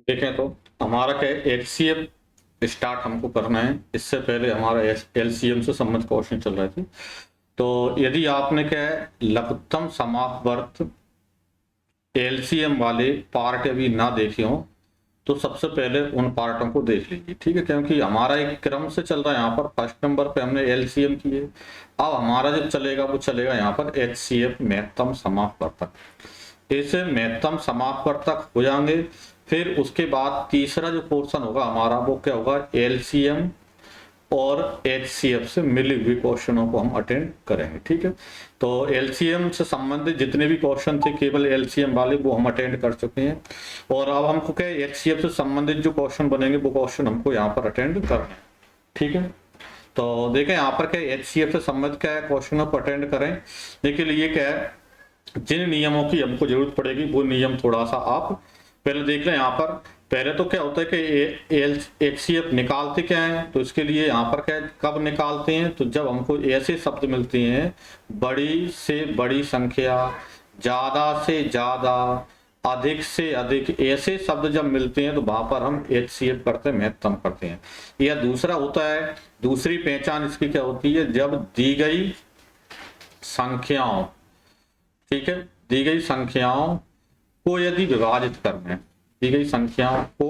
देखें तो हमारा क्या एचसीएफ स्टार्ट हमको करना है। इससे पहले हमारा एलसीएम से संबंधित क्वेश्चन चल रहे थे। तो यदि आपने क्या है लघुत्तम समापवर्त एलसीएम वाले पार्ट अभी ना देखे हो तो सबसे पहले उन पार्टों को देख लीजिए, ठीक है। क्योंकि हमारा एक क्रम से चल रहा है। यहाँ पर फर्स्ट नंबर पे हमने एलसीएम किए, अब हमारा जो चलेगा वो चलेगा यहाँ पर एचसीएफ महत्तम समापवर्तक। ऐसे महत्तम समापवर्तक हो जाएंगे, फिर उसके बाद तीसरा जो पोर्शन होगा हमारा वो क्या होगा, एलसीएम और एचसीएफ से मिले हुए क्वेश्चनों को हम अटेंड करेंगे, ठीक है। तो एलसीएम से संबंधित जितने भी क्वेश्चन थे केवल एलसीएम वाले वो हम अटेंड कर चुके हैं, और अब हमको क्या एचसीएफ से संबंधित जो क्वेश्चन बनेंगे वो क्वेश्चन हमको यहाँ पर अटेंड करना है, ठीक है। तो देखें यहाँ पर क्या एचसीएफ से संबंधित क्या है क्वेश्चनों को अटेंड करें। देखिए लिए क्या है, जिन नियमों की हमको जरूरत पड़ेगी वो नियम थोड़ा सा आप पहले देख लें। यहाँ पर पहले तो क्या होता है कि एचसीएफ निकालते क्या है, तो इसके लिए यहाँ पर क्या है, कब निकालते हैं, तो जब हमको ऐसे शब्द मिलते हैं बड़ी से बड़ी संख्या, ज्यादा से ज्यादा, अधिक से अधिक, ऐसे शब्द जब मिलते हैं तो वहां पर हम एचसीएफ करते हैं, महत्तम करते हैं। या दूसरा होता है, दूसरी पहचान इसकी क्या होती है, जब दी गई संख्याओं, ठीक है, दी गई संख्याओं को यदि विभाजित करना है, दी गई संख्याओं को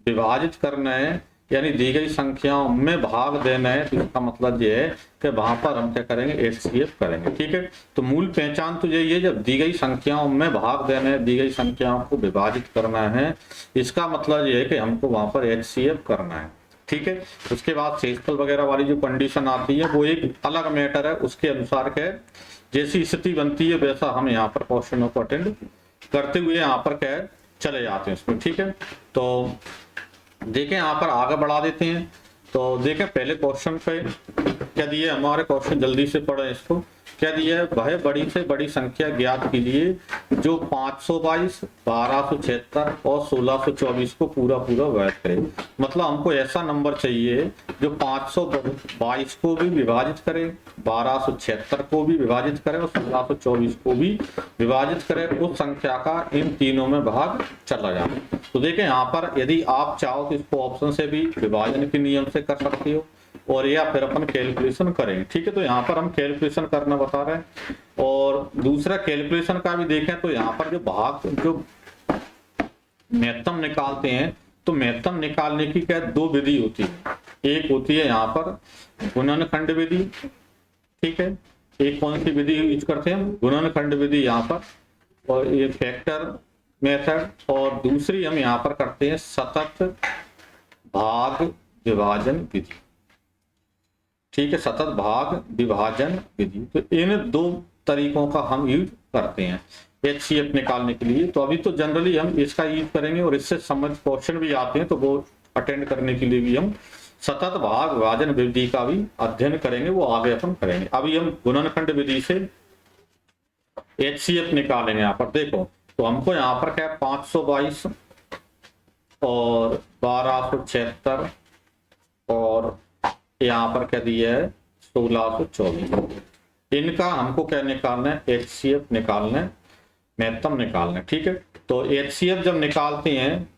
विभाजित करना है यानी दी गई संख्याओं में भाग देना है, तो इसका मतलब ये है कि वहां पर हम क्या करेंगे, एचसीएफ करेंगे, ठीक है। तो मूल पहचान तो यही है, जब दी गई संख्याओं में भाग देना है, दी गई संख्याओं को विभाजित करना है, इसका मतलब ये है कि हमको वहां पर एचसीएफ करना है, ठीक है। उसके बाद शेषफल वगैरह वाली जो कंडीशन आती है वो एक अलग मैटर है, उसके अनुसार क्या है जैसी स्थिति बनती है वैसा हम यहाँ पर क्वेश्चनों को अटेंड करते हुए यहाँ पर क्या है चले जाते हैं उसमें, ठीक है। तो देखें यहाँ पर आगे बढ़ा देते हैं। तो देखें पहले क्वेश्चन पे क्या दिए हमारे, क्वेश्चन जल्दी से पढ़े इसको। क्या दिया है, वह बड़ी से बड़ी संख्या ज्ञात कीजिए जो 522, 1276 और 1624 को पूरा पूरा वैध करे। मतलब हमको ऐसा नंबर चाहिए जो 522 को भी विभाजित करे, 1276 को भी विभाजित करे और 1624 को भी विभाजित करे। उस संख्या का इन तीनों में भाग चला जाए। तो देखें यहाँ पर यदि आप चाहो तो इसको ऑप्शन से भी विभाजन के नियम से कर सकते हो, और या फिर अपन कैलकुलेशन करेंगे, ठीक है। तो यहाँ पर हम कैलकुलेशन करना बता रहे हैं, और दूसरा कैलकुलेशन का भी देखें तो यहाँ पर जो भाग जो महत्तम निकालते हैं, तो महत्तम निकालने की क्या दो विधि होती है। एक होती है यहाँ पर गुणनखंड विधि, ठीक है। एक कौन सी विधि यूज करते हैं, गुणनखंड विधि यहाँ पर, और ये फैक्टर मेथड, और दूसरी हम यहाँ पर करते हैं सतत भाग विभाजन विधि, ठीक है, सतत भाग विभाजन विधि। तो इन दो तरीकों का हम यूज करते हैं एचसीएफ निकालने के लिए। तो अभी तो जनरली हम इसका यूज करेंगे, और इससे संबंधित क्वेश्चन भी आते हैं तो वो अटेंड करने के लिए भी हम सतत भाग विभाजन विधि का भी अध्ययन करेंगे, वो आगे अपन करेंगे। अभी हम गुणनखंड विधि से एचसीएफ निकालेंगे। यहाँ पर देखो तो हमको यहाँ पर क्या है 522 और 1276 और यहाँ पर क्या दिया है 1624, इनका हमको क्या निकालना है, एचसीएफ निकालना है, महत्तम निकालना है, ठीक है। तो एचसीएफ जब निकालते हैं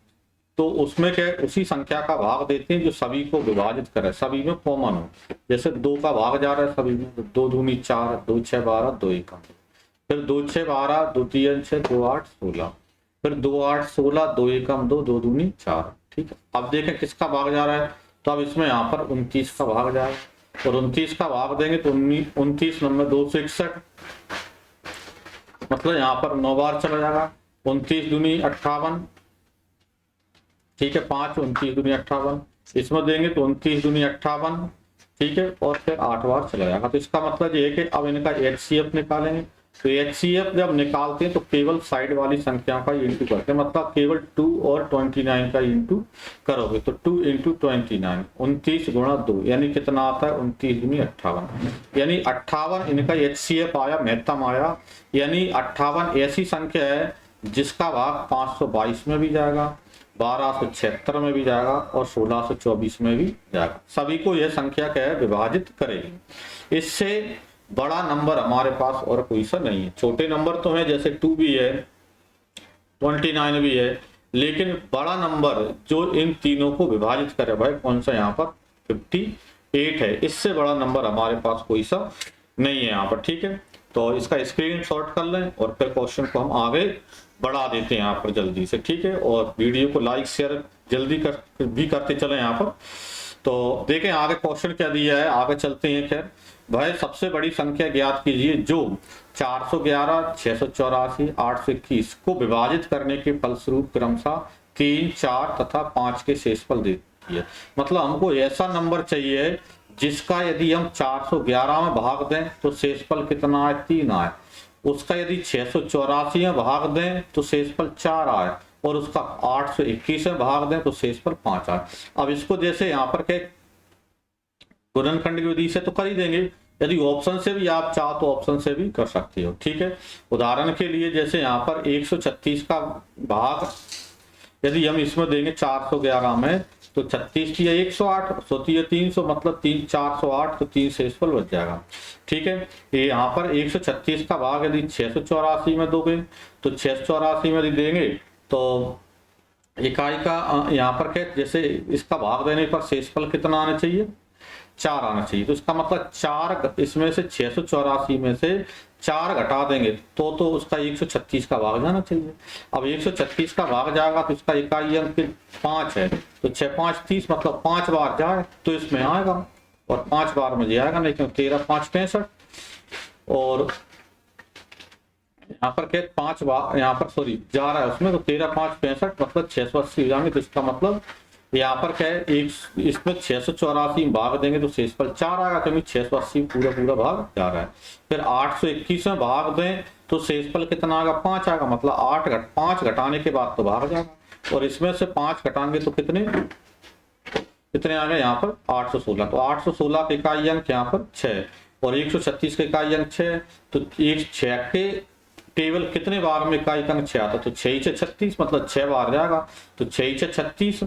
तो उसमें क्या उसी संख्या का भाग देते हैं जो सभी को विभाजित करे, सभी में कॉमन हो। जैसे 2 का भाग जा रहा है सभी में, तो 2 दूनी 4, 2 6 12, 2 1, फिर 2 6 12, 2 3 6, 2 8 16, फिर 2 8 16, 2 1 2, 2 दूनी 4, ठीक है। अब देखें किसका भाग जा रहा है, तो अब इसमें यहाँ पर 29 का भाग जाएगा, और 29 का भाग देंगे तो 29 9 261, मतलब यहाँ पर 9 बार चला जाएगा। 29 दूनी 58, ठीक है, 5 29 दूनी 58, इसमें देंगे तो 29 दूनी 58, ठीक है, और फिर 8 बार चला जाएगा। तो इसका मतलब ये है कि अब इनका एचसीएफ निकालेंगे। तो एचसीएफ जब निकालते हैं तो केवल साइड वाली संख्या का इंटू करते हैं, मतलब केवल 2 और 29 का इंटू करोगे, तो 2 × 29, 29 गुणा 2 यानी कितना आता है 29 दूनी 58, यानी 58 इनका एचसीएफ आया, महत्तम आया। यानी 58 ऐसी संख्या है जिसका भाग 522 में भी जाएगा, 1276 में भी जाएगा और 1624 में भी जाएगा। सभी को यह संख्या क्या है विभाजित करेगी। इससे बड़ा नंबर हमारे पास और कोई सा नहीं है। छोटे नंबर तो है जैसे 2 भी है, 29 भी है, लेकिन बड़ा नंबर जो इन तीनों को विभाजित करे भाई कौन सा, यहाँ पर 58 है। इससे बड़ा नंबर हमारे पास कोई सा नहीं है यहाँ पर, ठीक है। तो इसका स्क्रीनशॉट कर लें और फिर क्वेश्चन को हम आगे बढ़ा देते हैं यहाँ पर जल्दी से, ठीक है। और वीडियो को लाइक शेयर जल्दी भी करते चले यहाँ पर। तो देखें आगे क्वेश्चन क्या दिया है, आगे चलते हैं। खैर भाई सबसे बड़ी संख्या ज्ञात कीजिए जो 411, 684, 821 को विभाजित करने के फलस्वरूप क्रमशः 3, 4 तथा 5 के शेषफल देती है। मतलब हमको ऐसा नंबर चाहिए जिसका यदि हम 411 में भाग दें तो शेषफल कितना आए, 3 आए। उसका यदि 684 में भाग दें तो शेषफल 4 आए, और उसका 821 में भाग दें तो शेषफल 5 आए। अब इसको जैसे यहाँ पर के गुणनखंड की विधि से तो कर ही देंगे, यदि ऑप्शन से भी आप चाहो तो ऑप्शन से भी कर सकते हो, ठीक है। उदाहरण के लिए जैसे यहाँ पर 136 का भाग यदि हम इसमें देंगे 411 में तो 36 की 108, सोती है 300, मतलब 408, तो 3 शेषफल बच जाएगा, ठीक है। ये यहाँ पर 136 का भाग यदि 684 में दोगे तो 684 में यदि देंगे तो इकाई का यहाँ पर क्या, जैसे इसका भाग देने पर शेषफल कितना आना चाहिए, 4 आना चाहिए। तो इसका मतलब 4 इसमें से 684 में से 4 घटा देंगे तो उसका 136 का भाग जाना चाहिए। अब 136 का भाग जाएगा तो इसका इकाई अंक 5 है, तो 6 5 30, मतलब 5 बार जाए तो इसमें आएगा, और 5 बार में जाएगा नहीं, क्योंकि 13 5 65, और यहाँ पर क्या 5 बार यहाँ पर सॉरी जा रहा है उसमें, तो 13 5 65, मतलब 680 जाएंगे। तो इसका मतलब यहाँ पर क्या है, एक इसमें 684 भाग देंगे तो शेषफल 4 आएगा, क्योंकि 680 पूरा भाग जा रहा है। फिर 821 में भाग दें तो शेषफल कितना आएगा, 5 आएगा, मतलब 5 घटाने के बाद तो भाग जाएगा, और इसमें से 5 घटाएंगे तो कितने आ गए यहाँ पर 816। तो 816 के इकाई अंक यहाँ पर 6, और 136 के इकाई अंक 6, तो 6 के टेबल कितने बार में इकाई अंक 6 आता, तो 6 से 36, मतलब 6 बार जाएगा, तो 6 से 36,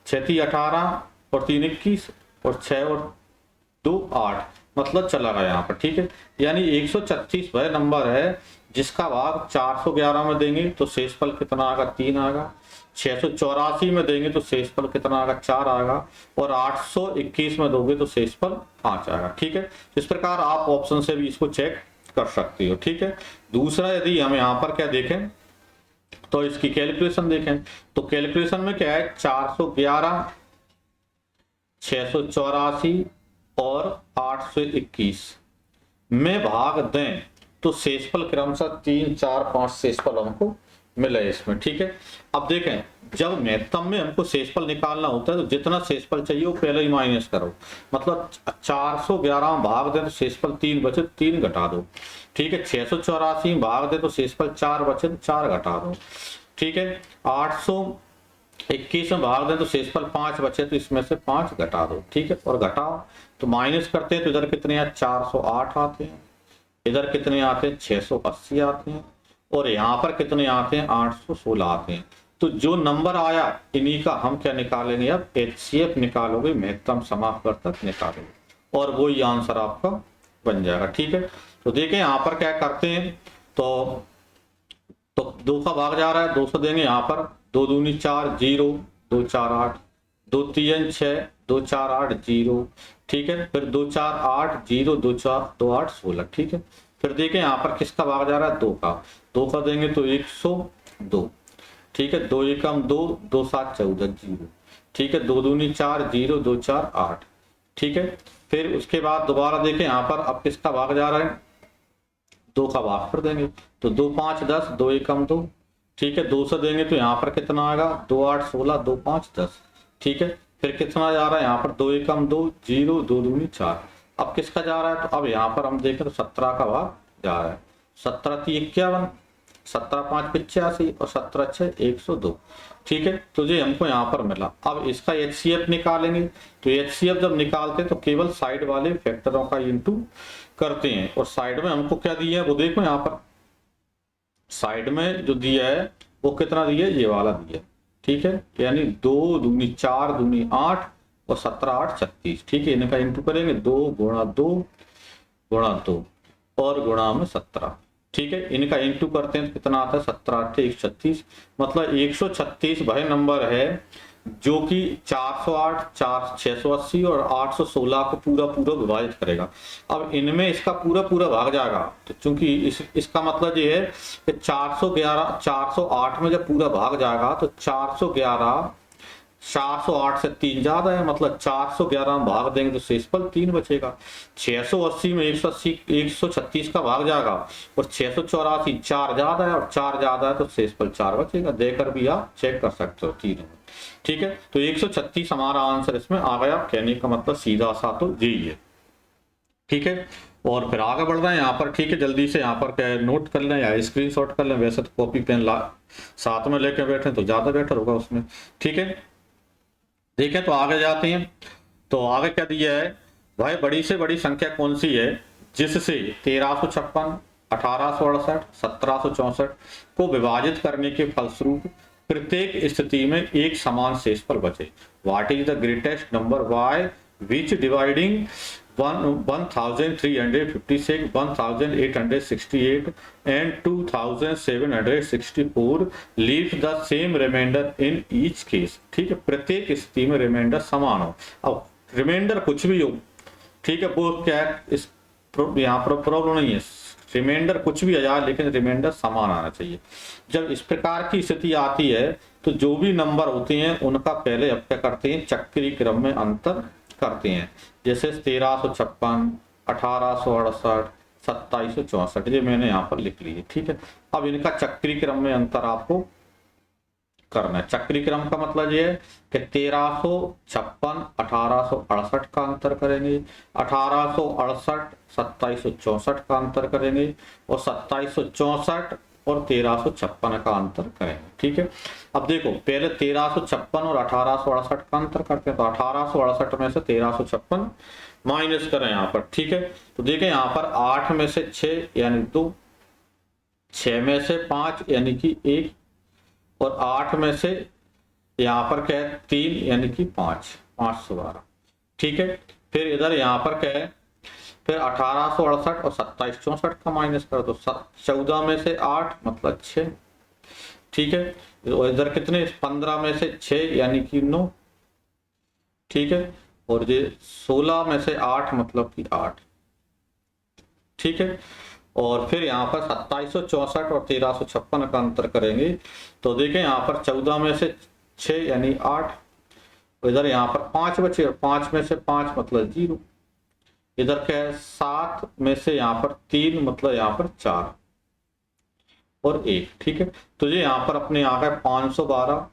6 3 18 और 3 21, और 6 और 2 8, मतलब चला गया यहाँ पर, ठीक है। यानी 136 वह नंबर है जिसका भाग 411 में देंगे तो शेषफल कितना आएगा, 3 आएगा। 684 में देंगे तो शेषफल कितना आएगा, 4 आएगा, और 821 में दोगे तो शेषफल 5 आएगा, ठीक है। इस प्रकार आप ऑप्शन से भी इसको चेक कर सकते हो, ठीक है। दूसरा यदि हम यहाँ पर क्या देखें तो इसकी कैलकुलेशन देखें, तो कैलकुलेशन में क्या है, 411, 684 और 821 में भाग दें तो शेषफल क्रमशः 3 4 5 शेषफल हमको मिले इसमें, ठीक है। अब देखें जब महत्तम में हमको शेषफल निकालना होता है तो जितना शेषफल चाहिए वो पहले ही माइनस करो, मतलब 411 में भाग दे तो शेषफल 3 बचे, 3 घटा दो, ठीक है। 684 में भाग दे तो शेषफल 4 बचे, 4 घटा दो, ठीक है। 821 में भाग दे तो शेषफल 5 बचे, तो इसमें से 5 घटा दो, ठीक है। और घटाओ तो माइनस करते हैं तो इधर कितने हैं, 408 आते हैं, इधर कितने आते हैं, 680 आते हैं, और यहाँ पर कितने आते हैं, 816 आते हैं। तो जो नंबर आया इन्हीं का हम क्या निकालेंगे, अब HCF निकालोगे, महत्तम समापवर्तक निकालोगे, और वही आंसर आपका बन जाएगा, ठीक है। तो देखें यहाँ पर क्या करते हैं, तो 2 का भाग जा रहा है, 200 देंगे यहाँ पर, 2 दूनी 4 0 2 4 8, 2 3 6 2 4 8 0, ठीक है। फिर 2 4 8 0 2 4 2 8 16, ठीक है। फिर देखें यहाँ पर किसका भाग जा रहा है, 2 का देंगे तो 102, ठीक है। 2 एकम 2 2 7 14 0, ठीक है। 2 दूनी 4 0 2 4 8, ठीक है। फिर उसके बाद दोबारा देखें यहाँ पर अब किसका भाग जा रहा है, 2 का भाग कर देंगे तो 2 5 10 2 एकम 2, ठीक है। 200 देंगे तो यहाँ पर कितना आएगा, 2 8 16 2 5 10, ठीक है। फिर कितना जा रहा है यहाँ पर, 2 एकम 2 0 2 दूनी 4। अब किसका जा रहा है, तो अब यहाँ पर हम देखें तो 17 का भाग जा रहा है, 17 3 51, 17 5 85 और 17 6 102, ठीक है। तो ये हमको यहाँ पर मिला। अब इसका HCF निकालेंगे, तो HCF जब निकालते हैं तो केवल साइड वाले फैक्टरों का इंटू करते हैं, और साइड में हमको क्या दिया है वो देखो, यहाँ पर साइड में जो दिया है वो कितना दिया है, ये वाला दिया, ठीक है। यानी 2 दूनी 4 दूनी 8 और 17 8 36, ठीक है। इनका इंटू करेंगे, 2 गुणा 2 गुणा 2 और गुणा में 17, ठीक है, इनका इंटू करते हैं तो कितना आता है 17 8 136, मतलब 136 वह नंबर है जो कि 408 4 680 और 816 को पूरा पूरा विभाजित करेगा। अब इनमें इसका पूरा पूरा भाग जाएगा, तो चूंकि इसका मतलब ये है कि 411 408 में जब पूरा भाग जाएगा तो 411 408 से 3 ज्यादा है, मतलब 411 में भाग देंगे तो शेषफल 3 बचेगा। 680 में 180 136 का भाग जाएगा और 684 4 ज्यादा है और 4 ज्यादा है तो शेषफल 4 बचेगा। देकर भी आप चेक कर सकते हो तीनों में। ठीक है, तो 136 हमारा आंसर इसमें आ गया, कहने का मतलब सीधा सा तो यही है। ठीक है, और फिर आगे बढ़ रहे हैं यहाँ पर। ठीक है, जल्दी से यहाँ पर क्या नोट कर लें या स्क्रीनशॉट कर लें, वैसे तो कॉपी पेन साथ में लेके बैठे तो ज्यादा बेटर होगा उसमें। ठीक है, देखें तो आगे जाते हैं। तो आगे क्या दिया है भाई, बड़ी से बड़ी संख्या कौन सी है जिससे 1356 1868 1764 को विभाजित करने के फलस्वरूप प्रत्येक स्थिति में एक समान शेषफल बचे। What is the greatest number by which dividing 1356 1868 and 2764 leave the same remainder in each case। ठीक है, प्रत्येक स्थिति में रिमाइंडर समान हो। अब रिमाइंडर कुछ भी हो, ठीक है, वो क्या है, इस यहाँ पर प्रॉब्लम नहीं है, रिमाइंडर कुछ भी आ जाए लेकिन रिमाइंडर समान आना चाहिए। जब इस प्रकार की स्थिति आती है तो जो भी नंबर होते हैं उनका पहले अब क्या करते हैं, चक्रीय क्रम में अंतर करते हैं। जैसे 1356 1868 2764 ये मैंने यहाँ पर लिख ली है। ठीक है, अब इनका चक्रीय क्रम में अंतर आपको करना है। चक्रीय क्रम का मतलब ये है कि 1356 1868 का अंतर करेंगे, 1868 2764 का अंतर करेंगे और 2764 और 1356 का अंतर करेंगे। ठीक है, अब देखो पहले 1356 और 1868 का अंतर करते हैं, तो 1868 में से 1356 माइनस करें यहाँ पर। ठीक है, तो देखें यहाँ पर 8 में से 6 यानी 2, 6 में से 5 यानी कि 1 और 8 में से यहाँ पर क्या है 3 यानी कि 5 512। ठीक है, फिर इधर यहाँ पर क्या है, फिर 1868 और 2764 का माइनस करो तो 14 में से 8 मतलब 6। ठीक है, और इधर कितने 15 में से 6 यानी कि 9। ठीक है, और ये 16 में से 8 मतलब कि 8। ठीक है, और फिर यहाँ पर 2764 और 1356 का अंतर करेंगे तो देखें यहाँ पर 14 में से 6 यानी 8, इधर यहाँ पर 5 बचे और 5 में से 5 मतलब 0, इधर क्या है 7 में से यहाँ पर 3 मतलब यहाँ पर 4 और 1। ठीक है, तो ये यहाँ पर अपने आ गए 512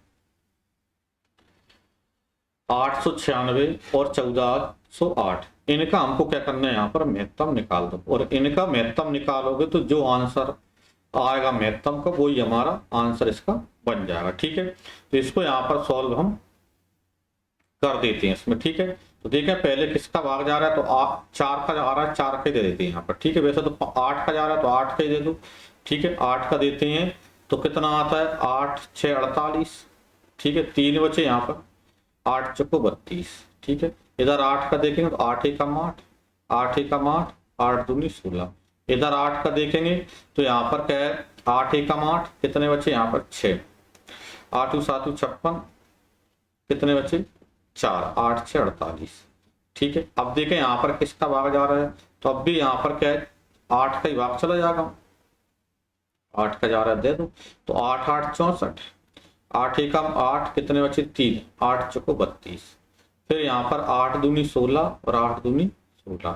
896 और 1408। इनका हमको क्या करना है, यहाँ पर महत्तम निकाल दो, और इनका महत्तम निकालोगे तो जो आंसर आएगा महत्तम का वही हमारा आंसर इसका बन जाएगा। ठीक है, तो इसको यहाँ पर सॉल्व हम कर देते हैं इसमें। ठीक है, तो देखें पहले किसका भाग जा रहा है, तो 4 का जा रहा है, 4 का दे देते हैं यहाँ पर। ठीक है, वैसे तो 8 का जा रहा है तो 8 का ही दे दो। ठीक है, 8 का देते हैं तो कितना आता है 8 6 48। ठीक है, 3 बचे यहाँ पर, 8 चौको 32। ठीक है, इधर 8 का देखेंगे तो 8 एकम 8 8 एकम 8 8 दूनी 16। इधर 8 का देखेंगे तो यहाँ पर क्या है 8 एकम 8 कितने बचे यहाँ पर 6, 8 7 56 कितने बचे 4, 8 6 48। ठीक है, अब देखें यहाँ पर किसका भाग जा रहा है, तो अब भी यहाँ पर क्या है 8 का ही भाग चला जाएगा, 8 का जा रहा है दे दो, तो 8 8 64, 8 एकम 8 कितने बचे 3, 8 चौको 32। फिर यहाँ पर 8 दूनी 16 और 8 दूनी 16।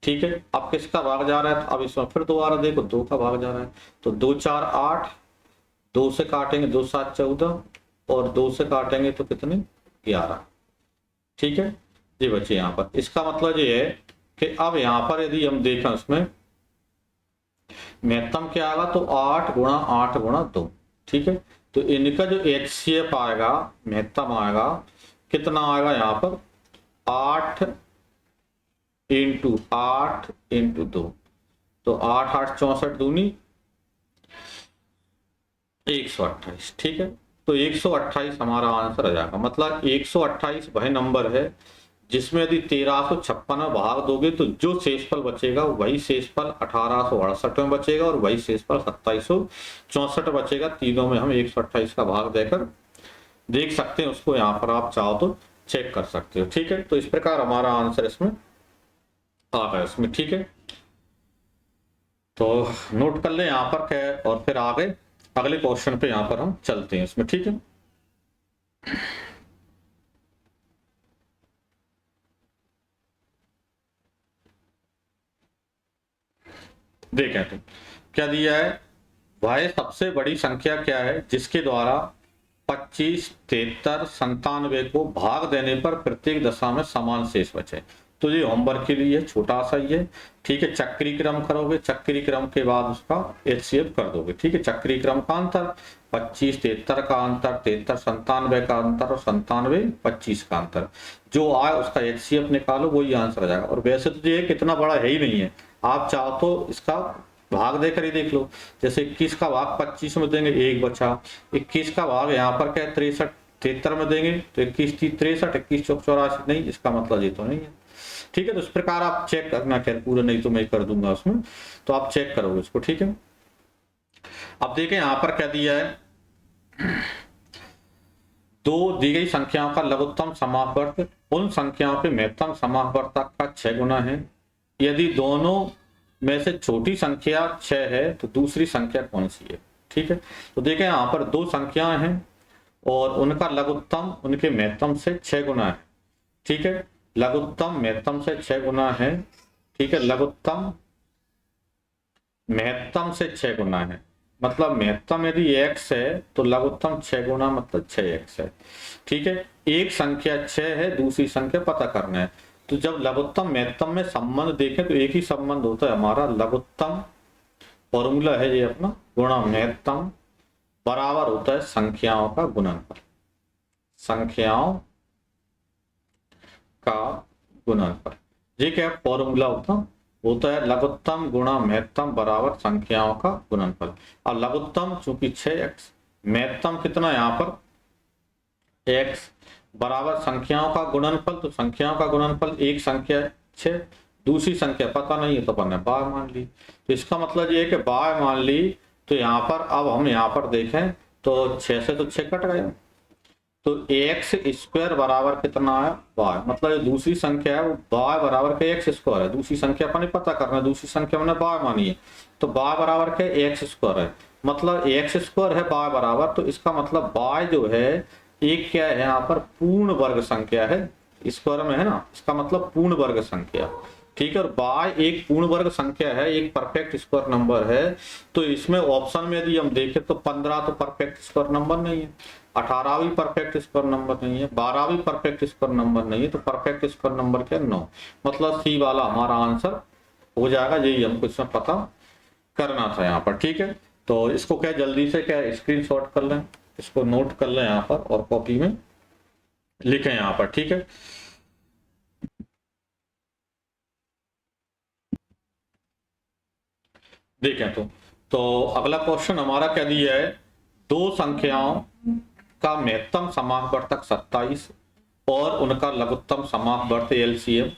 ठीक है, अब किसका भाग जा रहा है, तो अब इसमें फिर दोबारा देखो 2 का भाग जा रहा है, तो 2 4 8, 2 से काटेंगे 2 7 14 और 2 से काटेंगे तो कितने 11। ठीक है, ये बचे यहाँ पर। इसका मतलब ये है कि अब यहाँ पर यदि हम देखें उसमें महत्तम क्या आएगा, तो 8 गुणा 8 गुणा 2। ठीक है, तो इनका जो HCF आएगा महत्तम आएगा कितना आएगा यहाँ पर 8 × 8 × 2, तो 8 8 64 दूनी 128। ठीक है, तो 128 हमारा आंसर आ जाएगा। मतलब 128 वह नंबर है जिसमें यदि 1356 में भाग दोगे तो जो शेषफल बचेगा वही शेषफल 1868 में बचेगा और वही शेषफल 2764 बचेगा। तीनों में हम 128 का भाग देकर देख सकते हैं उसको, यहाँ पर आप चाहो तो चेक कर सकते हो। ठीक है, तो इस प्रकार हमारा आंसर इसमें आ गया इसमें। ठीक है, तो नोट कर ले यहाँ पर क्या है, और फिर आगे अगले क्वेश्चन पे यहाँ पर हम चलते हैं इसमें। ठीक है, देखें तो क्या दिया है, वह सबसे बड़ी संख्या क्या है जिसके द्वारा 25, 73, 97 को भाग देने पर प्रत्येक दशा में समान शेष बचे। तो ये होमवर्क के लिए छोटा सा ही है। ठीक है, चक्री क्रम करोगे, चक्री क्रम के बाद उसका HCF कर दोगे। ठीक है, चक्री क्रम का अंतर 25, 73 का अंतर, 73, 97 का अंतर और 97, 25 का अंतर, जो आए उसका HCF निकालो, वही आंसर आ जाएगा। और वैसे तो ये कितना बड़ा है ही नहीं है, आप चाहो तो इसका भाग देकर ही देख लो। जैसे 21 का भाग 25 में देंगे, एक बचा। 21 का भाग यहाँ पर क्या 63, 73 में देंगे तो 21 थी 63, 21 चौक 84, नहीं, इसका मतलब ये तो नहीं है। ठीक है, तो इस प्रकार आप चेक करना, खैर पूरा नहीं तो मैं कर दूंगा उसमें, तो आप चेक करोगे इसको। ठीक है, अब देखें यहाँ पर क्या दिया है, दो दी गई संख्याओं का लघुत्तम समापवर्त उन संख्याओं के महत्तम समापवर्तक का 6 गुना है। यदि दोनों में से छोटी संख्या 6 है तो दूसरी संख्या कौन सी है। ठीक है, तो देखें यहाँ पर दो संख्याएं हैं और उनका लघुत्तम उनके महत्तम से 6 गुना है। ठीक है, लघुत्तम महत्तम से 6 गुना है। ठीक है, लघुत्तम महत्तम से 6 गुना है, मतलब महत्तम यदि x है तो लघुत्तम 6 गुना मतलब 6x है। ठीक है, एक संख्या 6 है, दूसरी संख्या पता करना है। तो जब लघुत्तम महत्तम में संबंध देखें तो एक ही संबंध होता है हमारा, लघुत्तम फॉर्मूला है ये अपना, गुणा महत्तम बराबर होता है संख्याओं का गुणनफल, संख्याओं का गुणनफल। ये क्या फॉर्मूला होता है लघुत्तम गुणा महत्तम बराबर संख्याओं का गुणनफल। और लघुत्तम चूंकि 6x, महत्तम कितना यहाँ पर x बराबर संख्याओं का गुणनफल, तो संख्याओं का गुणनफल एक संख्या 6, दूसरी संख्या पता नहीं है तो अपन ने बाय मान ली। तो इसका मतलब ये है कि बाय मान ली, तो यहाँ पर अब हम यहाँ पर देखें तो 6 से तो 6 कट गए, तो एक्स स्क्वायर बराबर कितना है बाय, मतलब ये दूसरी संख्या है वो बाय बराबर के एक्स स्क्वायर है। दूसरी संख्या पर नहीं पता करना, दूसरी संख्या मैंने बाय मानी है, तो बाय बराबर के एक्स स्क्वायर है, मतलब एक्स स्क्वायर है बाय बराबर। तो इसका मतलब बाय जो है एक क्या है यहाँ पर पूर्ण वर्ग संख्या है, स्क्वायर में है ना, इसका मतलब पूर्ण वर्ग संख्या। ठीक है, और बाय एक पूर्ण वर्ग संख्या है, एक परफेक्ट स्क्वायर नंबर है। तो इसमें ऑप्शन में यदि हम देखें तो 15 तो परफेक्ट स्क्वायर नंबर नहीं है, 18 भी परफेक्ट स्क्वायर नंबर नहीं है, 12 भी परफेक्ट स्क्वायर नंबर नहीं है, तो परफेक्ट स्क्वायर नंबर क्या 9, मतलब सी वाला हमारा आंसर हो जाएगा। यही हमको इसमें पता करना था यहाँ पर। ठीक है, तो इसको क्या जल्दी से क्या स्क्रीनशॉट कर लें, इसको नोट कर लें यहाँ पर और कॉपी में लिखें यहाँ पर। ठीक है, देखें तो अगला क्वेश्चन हमारा क्या दिया है, दो संख्याओं का महत्तम समापवर्तक 27 और उनका लघुत्तम समापवर्त LCM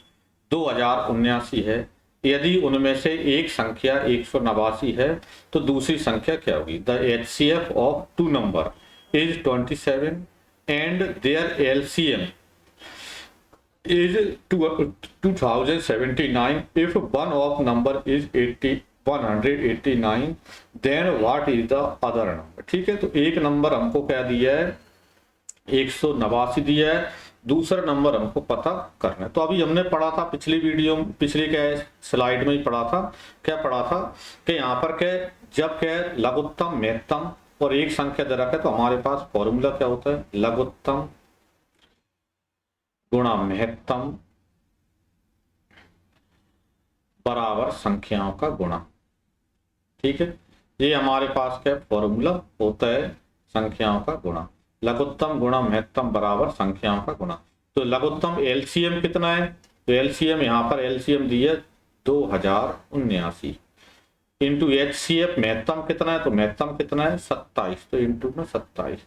2079 है। यदि उनमें से एक संख्या 189 है तो दूसरी संख्या क्या होगी। The HCF of two number is 27 and their LCM is 2079 if one of number is 189 then what is the other number। ठीक है, तो एक नंबर हमको क्या दिया है 189 दिया है, दूसरा नंबर हमको पता करना है। तो अभी हमने पढ़ा था पिछली वीडियो पिछली क्या स्लाइड में ही पढ़ा था, क्या पढ़ा था कि यहाँ पर क्या जब क्या लघुत्तम महत्तम और एक संख्या दे रखा है तो हमारे पास फॉर्मूला क्या होता है, लघुत्तम गुणा महत्तम बराबर संख्याओं का गुणा। ठीक है, ये हमारे पास क्या फॉर्मूला होता है, संख्याओं का गुणा, लघुत्तम गुणा महत्तम बराबर संख्याओं का गुणा। तो लघुत्तम LCM कितना है, तो LCM यहाँ पर LCM दिया 2079 इंटू HCF महत्तम कितना है, तो महत्तम कितना है 27, तो इंटू में 27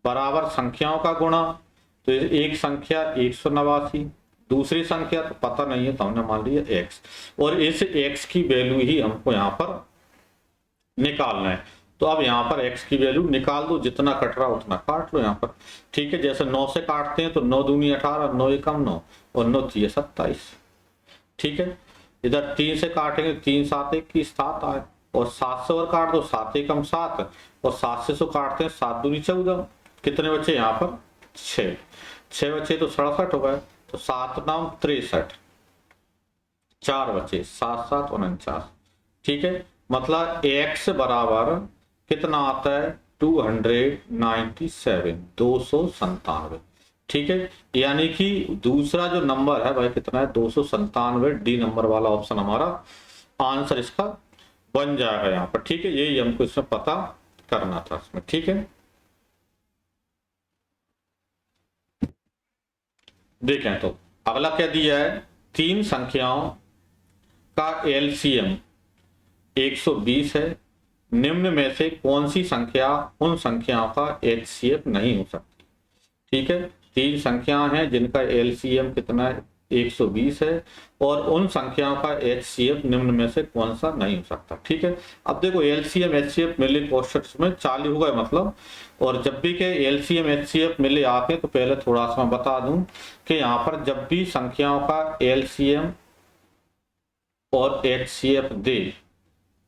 बराबर संख्याओं का गुणा। तो एक संख्या 189, दूसरी संख्या तो पता नहीं है, तो हमने मान लिया x, और इस x की वैल्यू ही हमको यहाँ पर निकालना है। तो अब यहाँ पर x की वैल्यू निकाल दो, जितना कट रहा उतना काट लो यहाँ पर। ठीक है, जैसे 9 से काटते हैं तो 9 दूनी 18, 9 एकम 9 और 9 3 27। ठीक है, इधर 3 से काटेंगे, 3 7 21 7 आए, और 7 से और काट दो, 7 एकम 7, और 7 से काटते हैं 7 दूनी 14। कितने बचे यहाँ पर 6, 6 बचे तो 67 हो गए, तो 7 नाम 63, 4 बचे 7 7 49। ठीक है, मतलब x बराबर कितना आता है 297, 297। ठीक है, यानी कि दूसरा जो नंबर है भाई कितना है 297, डी नंबर वाला ऑप्शन हमारा आंसर इसका बन जाएगा यहाँ पर। ठीक है, यही हमको इसमें पता करना था इसमें। ठीक है, देखें तो अगला क्या दिया है, तीन संख्याओं का एलसीएम 120 है, निम्न में से कौन सी संख्या उन संख्याओं का एचसीएफ नहीं हो सकती। ठीक है, तीन संख्याएं हैं जिनका एलसीएम कितना है 120 है, और उन संख्याओं का एचसीएफ निम्न में से कौन सा नहीं हो सकता। ठीक है, अब देखो एलसीएम एचसीएफ मिले क्वेश्चन में चालू हो गए मतलब, और जब भी के एलसीएम एचसीएफ मिले आते तो पहले थोड़ा सा मैं बता दूं कि यहाँ पर जब भी संख्याओं का एलसीएम और एचसीएफ दे,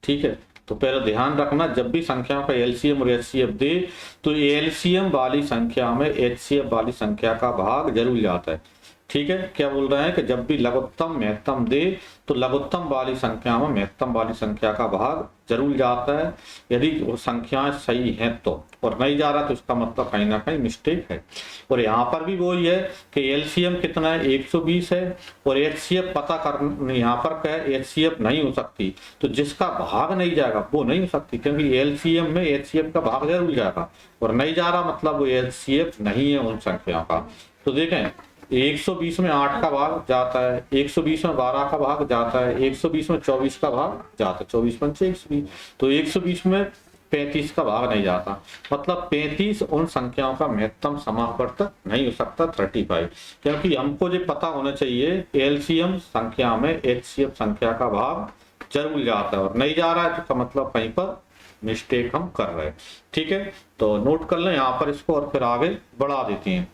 ठीक है, तो पहले ध्यान रखना जब भी संख्याओं का एलसीएम और एचसीएफ दे तो एलसीएम वाली संख्या में एचसीएफ वाली संख्या का भाग जरूर जाता है। ठीक है, क्या बोल रहे हैं कि जब भी लघुत्तम महत्तम दे तो लघुत्तम वाली संख्या में महत्तम वाली संख्या का भाग जरूर जाता है, यदि वो संख्याएं सही हैं तो, और नहीं जा रहा तो इसका मतलब कहीं ना कहीं मिस्टेक है। और यहाँ पर भी वही है कि एलसीएम कितना है 120 है, और एचसीएफ पता कर, यहाँ पर क्या है एचसीएफ नहीं हो सकती, तो जिसका भाग नहीं जाएगा वो नहीं हो सकती, क्योंकि एलसीएम में एचसीएफ का भाग जरूर जाएगा, और नहीं जा रहा मतलब वो एचसीएफ नहीं है उन संख्याओं का। तो देखें 120 में 8 का भाग जाता है, 120 में 12 का भाग जाता है, 120 में 24 का भाग जाता है, 24 पंचे 120, तो 120 में 35 का भाग नहीं जाता, मतलब 35 उन संख्याओं का महत्तम समापवर्तक नहीं हो सकता 35, क्योंकि हमको जो पता होना चाहिए एलसीएम संख्या में एचसीएफ संख्या का भाग जरूर जाता है, और नहीं जा रहा है तो मतलब कहीं पर मिस्टेक हम कर रहे हैं। ठीक है, तो नोट कर लें यहाँ पर इसको, और फिर आगे बढ़ा देती हैं।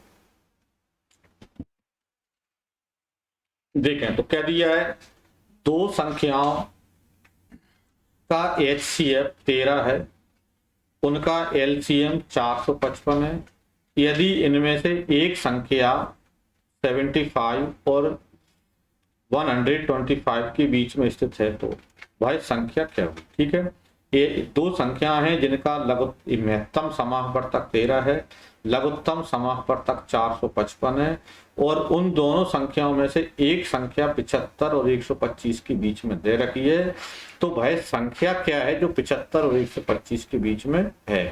देखें तो क्या दिया है, दो संख्याओं का एचसीएफ 13 है, उनका एलसीएम 455 है, यदि इनमें से एक संख्या 75 और 125 के बीच में स्थित है तो भाई संख्या क्या होगी। ठीक है, ये दो संख्या हैं जिनका महत्तम समापवर्तक 13 है, लघुत्तम समापवर्तक 455 है, और उन दोनों संख्याओं में से एक संख्या 75 और 125 के बीच में दे रखी है, तो भाई संख्या क्या है जो 75 और 125 के बीच में है।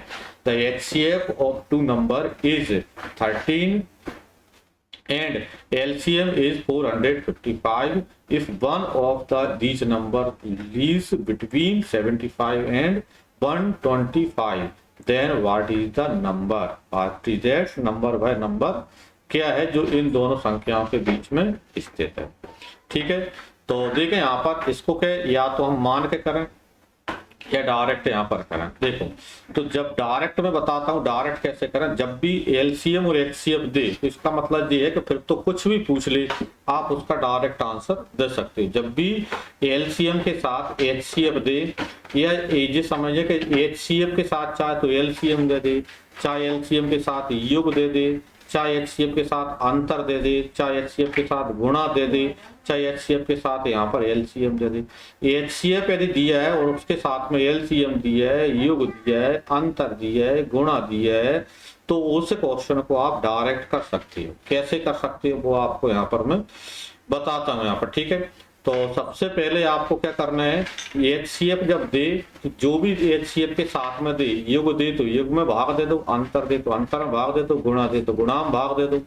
द एचसीएफ of two number is 13 and LCM is 455 if one of these number lies between 75 and 125, then what is the number? What is that number? भाई नंबर क्या है जो इन दोनों संख्याओं के बीच में स्थित है। ठीक है, तो देखें यहाँ पर इसको क्या या तो हम मान के करें या डायरेक्ट यहाँ पर करें। देखो तो जब डायरेक्ट में बताता हूँ डायरेक्ट कैसे करें, जब भी एलसीएम और एचसीएफ दे तो इसका मतलब ये है कि फिर तो कुछ भी पूछ ले आप उसका डायरेक्ट आंसर दे सकते हो। जब भी एलसीएम के साथ एचसीएफ दे, या ये समझिए कि एचसीएफ के साथ चाहे तो एलसीएम दे दे, चाहे एलसीएम के साथ योग दे दे, चाहे एचसीएफ के साथ अंतर दे दे, चाहे एचसीएफ के साथ गुणा दे दे, चाहे एचसीएफ के साथ यहाँ पर एलसीएम दे दे। एचसीएफ यदि दिया है और उसके साथ में एलसीएम दिया है, योग दिया है, अंतर दिया है, गुणा दिया है, तो उस क्वेश्चन को आप डायरेक्ट कर सकते हो। कैसे कर सकते हो वो आपको यहाँ पर मैं बताता हूँ यहाँ पर। ठीक है, तो सबसे पहले आपको क्या करना है, एचसीएफ जब दे तो जो भी एचसीएफ के साथ में दे, योग दे तो योग में भाग दे दो, अंतर दे तो अंतर में भाग दे दो, गुणा दे तो गुणा में भाग दे दो,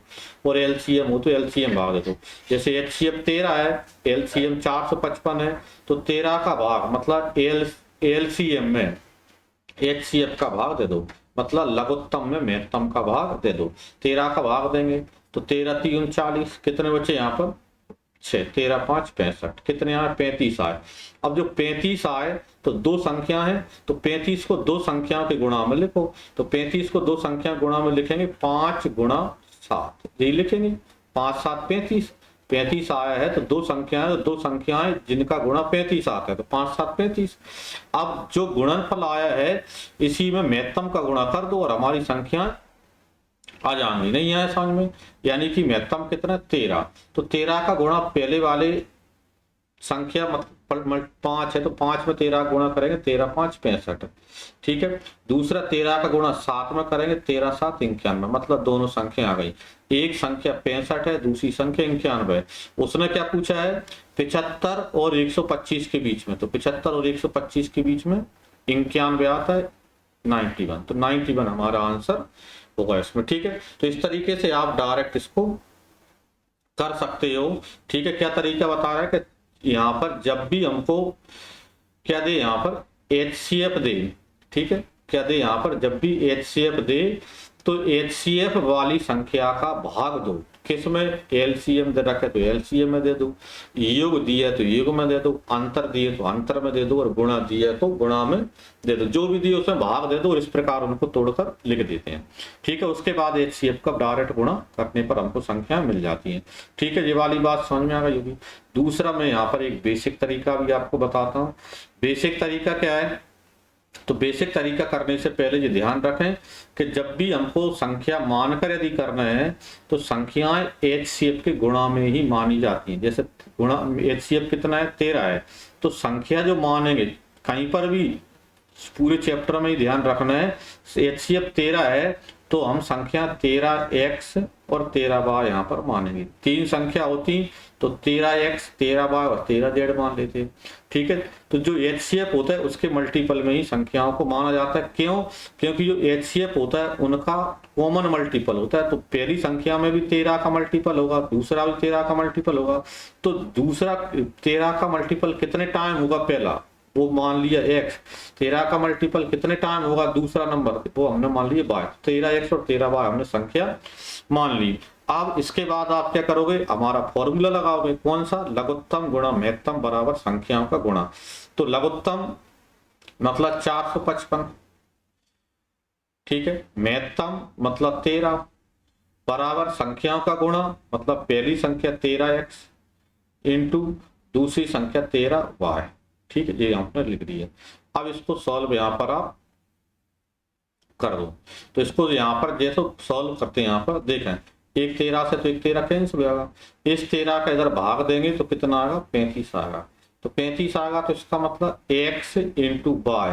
और एलसीएम हो तो एलसीएम भाग दे दो। जैसे एचसीएफ 13 है, एलसीएम 455 है, तो 13 का भाग मतलब एलसीएम में एचसीएफ का भाग दे दो, मतलब लघुत्तम में महत्तम का भाग दे दो। 13 का भाग देंगे तो 13 3 39, कितने बचे यहाँ पर 6, 13 5 65, कितने आए 35 आए। अब जो 35 आए तो दो संख्या है, तो 35 को दो संख्याओं के गुणा में लिखो। तो 35 को दो संख्या गुणा में लिखेंगे 5 गुणा 7, यही लिखेंगे 5 7 35। 35 आया है तो दो संख्याएं, तो दो संख्याएं जिनका गुणा 35 आता है, तो 5 7 35। अब जो गुणनफल आया है इसी में महत्तम का गुणा कर दो और हमारी संख्या आ जाएंगी, नहीं आए समझ में। यानी कि महत्तम कितना 13, तो 13 का गुणा पहले वाले संख्या 5 है, तो 5 में 13 का गुणा करेंगे 13 5 65, ठीक है। दूसरा 13 का गुणा 7 में करेंगे 13 7 91, मतलब दोनों संख्या आ गई। एक संख्या 65 है, दूसरी संख्या 91 है। उसने क्या पूछा है 75 और 125 के बीच में, तो 75 और 125 के बीच में 91 आता है 91, तो 91 हमारा आंसर होगा इसमें, ठीक है। तो इस तरीके से आप डायरेक्ट इसको कर सकते हो, ठीक है। क्या तरीका बता रहा है कि यहाँ पर जब भी हमको क्या दे, यहाँ पर HCF दे, ठीक है, क्या दे यहाँ पर जब भी HCF दे तो HCF वाली संख्या का भाग दो। किसमें LCM दे रखे तो LCM में दे दो, योग दिया तो योग में दे दो, अंतर दिए तो अंतर में दे दो, और गुणा दिया तो गुणा में दे दो। जो भी दिए उसमें भाग दे दो, और इस प्रकार उनको तोड़कर लिख देते हैं, ठीक है। उसके बाद HCF का डायरेक्ट गुणा करने पर हमको संख्या मिल जाती है, ठीक है। ये वाली बात समझ में आ गई होगी। दूसरा मैं यहाँ पर एक बेसिक तरीका भी आपको बताता हूँ। बेसिक तरीका क्या है, तो बेसिक तरीका करने से पहले ये ध्यान रखें कि जब भी हमको संख्या मानकर यदि करना है तो संख्याएं HCF के गुणा में ही मानी जाती हैं। जैसे गुणा HCF कितना है 13 है, तो संख्या जो मानेंगे कहीं पर भी पूरे चैप्टर में ही ध्यान रखना है, HCF 13 है तो हम संख्या 13x और 13y यहाँ पर मानेंगे। तीन संख्या होती तो 13x 13y और 13z मान लेते, ठीक है। तो जो HCF होता है उसके मल्टीपल में ही संख्याओं को माना जाता है। क्यों? क्योंकि जो HCF होता है उनका कॉमन मल्टीपल होता है, तो पहली संख्या में भी 13 का मल्टीपल होगा, दूसरा भी 13 का मल्टीपल होगा। तो दूसरा 13 का मल्टीपल कितने टाइम होगा, पहला वो मान लिया x, 13 का मल्टीपल कितने टाइम होगा दूसरा नंबर, वो हमने मान लिया y, 13x और 13y हमने संख्या मान ली। अब इसके बाद आप क्या करोगे, हमारा फॉर्मूला लगाओगे, कौन सा, लघुत्तम गुणा महत्तम बराबर संख्याओं का गुणा। तो लघुत्तम मतलब 455, ठीक है, महत्तम मतलब 13 बराबर संख्याओं का गुणा, मतलब पहली संख्या 13x इंटू दूसरी संख्या 13y, ठीक है, ये आपने लिख दिया। अब इसको सॉल्व यहाँ पर आप कर दो। तो इसको यहाँ पर जैसे सॉल्व करते हैं, यहाँ पर देखें एक 13 से तो एक 13 कैंसिल हो जाएगा, इस 13 का इधर भाग देंगे तो कितना आएगा 35 आएगा। तो 35 आएगा तो इसका मतलब x इंटू वाई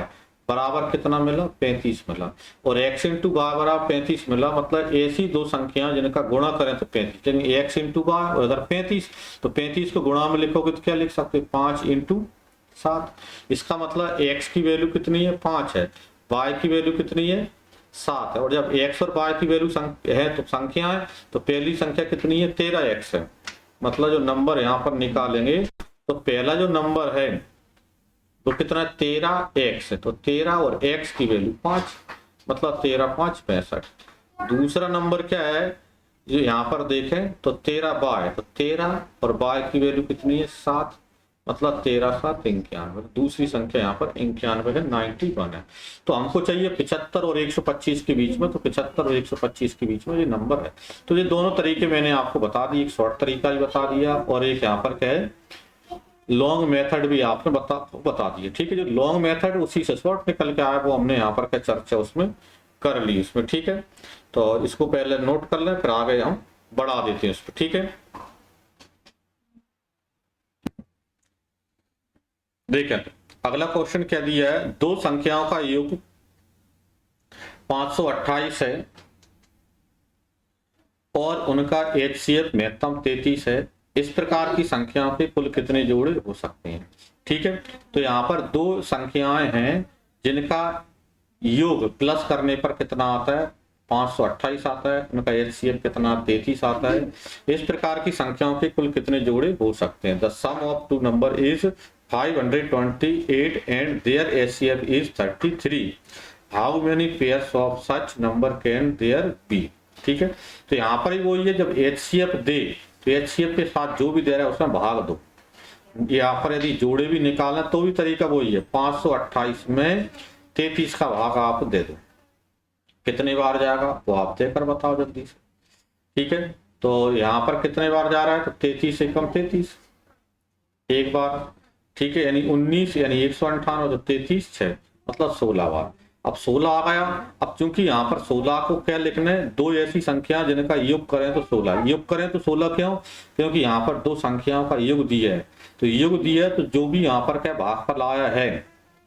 बराबर कितना मिला 35 मिला, और x इंटू वाई बराबर 35 मिला, मतलब ऐसी दो संख्या जिनका गुणा करें तो 35, यानी x इंटू वाई और इधर 35, तो 35 को गुणा में लिखोगे तो क्या लिख सकते 5 इंटू 7। इसका मतलब x की वैल्यू कितनी है 5 है, y की वैल्यू कितनी है 7 है, और जब x और y की वैल्यू है तो संख्या है, तो पहली संख्या कितनी है 13x है, मतलब जो नंबर यहाँ पर निकालेंगे तो पहला जो नंबर है तो कितना है 13x है, तो 13 और x की वैल्यू 5, मतलब 13 5 65। दूसरा नंबर क्या है जो यहाँ पर देखें तो 13y, तो 13 और y की वैल्यू कितनी है 7, मतलब 13 7 91। दूसरी संख्या यहाँ पर 91 है, 91 है। तो हमको चाहिए 75 और 125 के बीच में, तो 75 और 125 के बीच में ये नंबर है। तो ये दोनों तरीके मैंने आपको बता दिए, एक शॉर्ट तरीका भी बता दिया और एक यहाँ पर क्या है लॉन्ग मेथड भी आपने बता दिया, ठीक है। जो लॉन्ग मेथड उसी से शॉर्ट निकल के आया वो हमने यहाँ पर क्या चर्चा उसमें कर ली उसमें, ठीक है। तो इसको पहले नोट कर लें, फिर आगे हम बढ़ा देते हैं उसको, ठीक है। देखें अगला क्वेश्चन क्या दिया है, दो संख्याओं का योग 528 है और उनका HCF महत्तम 33 है, इस प्रकार की संख्याओं के कुल कितने जोड़े हो सकते हैं, ठीक है। तो यहाँ पर दो संख्याएं हैं जिनका योग प्लस करने पर कितना आता है 528 आता है, उनका HCF कितना 33 आता है। इस प्रकार की संख्याओं के कुल कितने जोड़े हो सकते हैं, the sum of two number is 528 and their HCF is 33. How many pairs of such number can there be? ठीक है। तो यहाँ पर ही वही है, जब HCF दे तो HCF के साथ जो भी दे रहा है उसमें भाग दो। यहाँ पर यदि जोड़े भी निकालना तो भी तरीका वही है, 528 में 33 का भाग आप दे दो। कितने बार जाएगा वो आप देकर बताओ जल्दी से, ठीक है। तो यहाँ पर कितने बार जा रहा है, तो 33 एकम 33 एक बार, ठीक है, यानी 19 यानी 198, तो 33 6 मतलब 16 बार। अब 16 आ गया। अब चूंकि यहाँ पर 16 को क्या लिखना है, दो ऐसी संख्या जिनका योग करें तो 16, योग करें तो 16 क्यों, क्योंकि यहाँ पर दो संख्याओं का योग दिया है। तो योग दिया है तो जो भी यहाँ पर क्या भागफल आया है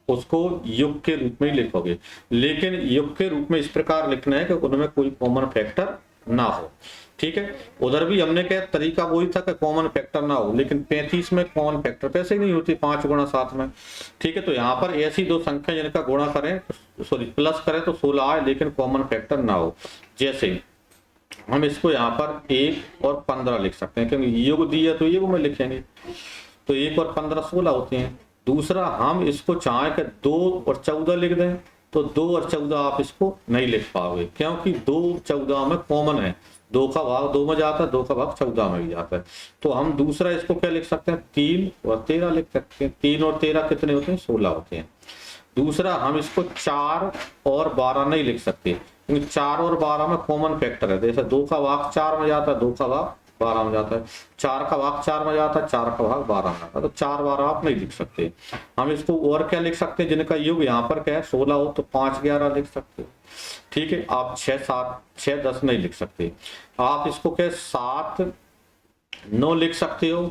उसको योग के रूप में ही लिखोगे, लेकिन योग के रूप में इस प्रकार लिखना है कि उनमें कोई कॉमन फैक्टर ना हो, ठीक है। उधर भी हमने क्या तरीका वही था कि कॉमन फैक्टर ना हो, लेकिन 35 में कॉमन फैक्टर पैसे ही नहीं होती 5 गुणा 7 में, ठीक है। तो यहाँ पर ऐसी दो संख्या जिनका गुणा करें, सॉरी प्लस करें तो 16 आए लेकिन कॉमन फैक्टर ना हो। जैसे हम इसको यहाँ पर 1 और 15 लिख सकते हैं, क्योंकि योग दिया तो योग में लिखेंगे, तो 1 और 15 16 होते हैं। दूसरा हम इसको चाहें कि 2 और 14 लिख दें, तो 2 और 14 आप इसको नहीं लिख पाओगे, क्योंकि 2 14 में कॉमन है, 2 का भाग 2 में जाता है, 2 का भाग 14 में भी जाता है। तो हम दूसरा इसको क्या लिख सकते हैं, 3 और 13 लिख सकते हैं। 3 और 13 कितने होते हैं, 16 होते हैं। दूसरा हम इसको 4 और 12 नहीं लिख सकते, क्योंकि 4 और 12 में कॉमन फैक्टर है। जैसे 2 का भाग 4 में जाता है, 2 का भाग 12 में जाता है, 4 का भाग 4 में जाता है, 4 का भाग 12 में जाता है, तो 4 12 आप नहीं लिख सकते। हम इसको और क्या लिख सकते हैं, जिनका योग यहाँ पर क्या है 16 हो, तो 5 11 लिख सकते हो, ठीक है। आप 6 7 6 10 नहीं लिख सकते। आप इसको क्या 7 9 लिख सकते हो,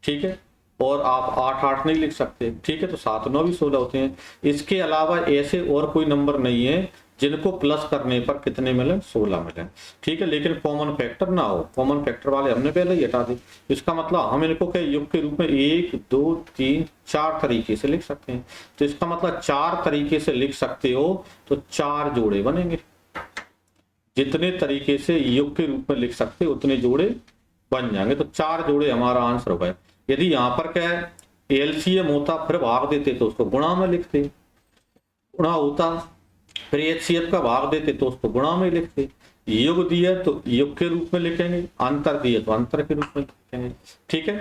ठीक है, और आप 8 8 नहीं लिख सकते, ठीक है। तो 7 9 भी 16 होते हैं। इसके अलावा ऐसे और कोई नंबर नहीं है जिनको प्लस करने पर कितने मिले, 16 मिले, ठीक है, लेकिन कॉमन फैक्टर ना हो। कॉमन फैक्टर वाले हमने पहले ही हटा दी। इसका मतलब हम इनको क्या योग के रूप में 1 2 3 4 तरीके से लिख सकते हैं। तो इसका मतलब 4 तरीके से लिख सकते हो, तो 4 जोड़े बनेंगे। जितने तरीके से योग के रूप में लिख सकते उतने जोड़े बन जाएंगे, तो 4 जोड़े हमारा आंसर हो गए। यदि यहाँ पर क्या है एलसीएम होता फिर भाग देते तो उसको गुणा में लिखते, गुणा होता फिर एचसीएफ का भाग देते तो उसको गुणा में लिखते, योग दिया तो योग के रूप में लिखेंगे, अंतर दिया तो अंतर के रूप में लिखेंगे, ठीक है।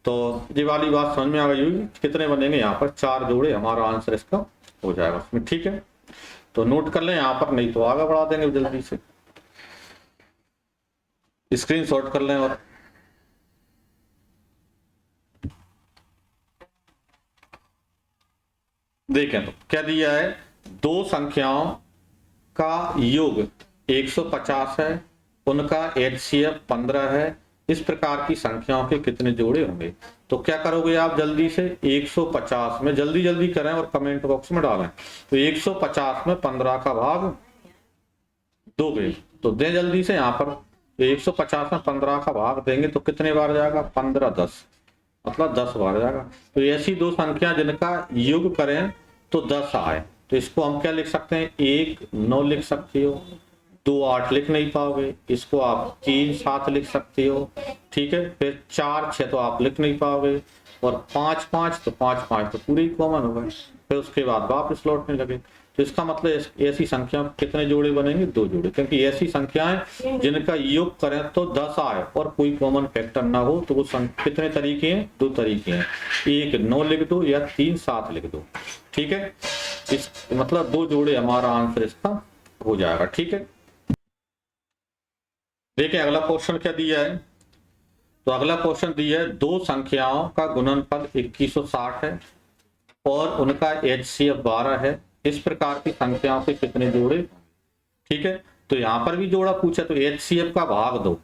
तो ये वाली बात समझ में आ गई होगी। कितने बनेंगे यहाँ पर 4 जोड़े, हमारा आंसर इसका हो जाएगा उसमें, ठीक है। तो नोट कर लें यहाँ पर, नहीं तो आगे बढ़ा देंगे जल्दी से, स्क्रीनशॉट कर लें। और देखें तो क्या दिया है, दो संख्याओं का योग 150 है, उनका HCF 15 है, इस प्रकार की संख्याओं के कितने जोड़े होंगे। तो क्या करोगे आप जल्दी से, 150 में जल्दी जल्दी करें और कमेंट बॉक्स में डालें। तो 150 में 15 का भाग दोगे तो दें जल्दी से यहाँ पर। तो 150 में 15 का भाग देंगे तो कितने बार जाएगा, 15 10 मतलब 10 बार जाएगा। तो ऐसी दो संख्या जिनका योग करें तो 10 आए, तो इसको हम क्या लिख सकते हैं, 1 9 लिख सकते हो, 2 8 लिख नहीं पाओगे, इसको आप 3 7 लिख सकते हो, ठीक है। फिर 4 6 तो आप लिख नहीं पाओगे, और 5 5 तो 5 5 तो पूरे ही कॉमन हो गए। फिर उसके बाद वापस लौटने लगे। तो इसका मतलब ऐसी संख्या कितने जोड़े बनेंगे, 2 जोड़े, क्योंकि ऐसी संख्याएं जिनका योग करें तो 10 आए और कोई कॉमन फैक्टर ना हो, तो वो कितने तरीके हैं, 2 तरीके हैं, 1 9 लिख दो या 3 7 लिख दो, ठीक है। इस मतलब 2 जोड़े हमारा आंसर इसका हो जाएगा, ठीक है। देखिए अगला क्वेश्चन क्या दिया है। तो अगला क्वेश्चन दिया है, दो संख्याओं का गुणनफल 2160 है और उनका HCF 12 है, इस प्रकार की संख्याओं के कितने जोड़े, ठीक है। तो यहां पर भी जोड़ा पूछा, तो HCF का भाग दो,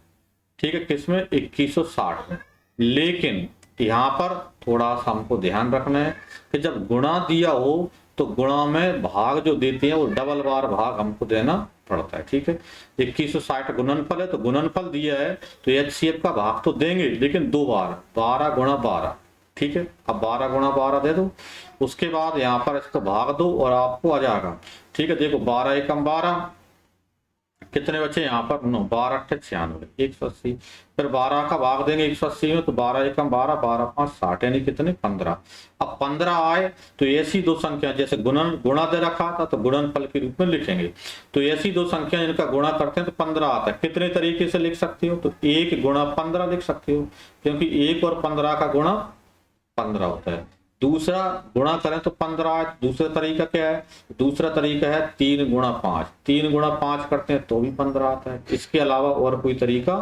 ठीक है, किसमें 2160 में। लेकिन यहां पर थोड़ा सा हमको ध्यान रखना है कि जब गुणा दिया हो तो गुणा में भाग जो देते हैं वो डबल बार भाग हमको देना पड़ता है, ठीक है। 2160 गुणनफल है, तो गुणनफल दिया है तो HCF का भाग तो देंगे, लेकिन 2 बार, 12 गुणा 12, ठीक है। अब 12 गुणा 12 दे दो, उसके बाद यहाँ पर इसको भाग दो और आपको आ जाएगा, ठीक है। देखो 12 एकम 12, कितने बचे यहाँ पर 9, 12 अट्ठे 96, 180। फिर 12 का भाग देंगे 180 में, तो 12 एकम 12, 12 5 60, यानी कितने 15। अब 15 आए तो ऐसी दो संख्या, जैसे गुणा दे रखा था तो गुणनफल के रूप में लिखेंगे, तो ऐसी दो संख्या जिनका गुणा करते हैं तो 15 आता है। कितने तरीके से लिख सकते हो, तो 1 गुणा 15 लिख सकते हो, क्योंकि 1 और 15 का गुणा 15 होता है। दूसरा गुणा करें तो 15, दूसरा तरीका क्या है, दूसरा तरीका है 3 गुणा 5, 3 गुणा 5 करते हैं तो भी 15 आता है। इसके अलावा और कोई तरीका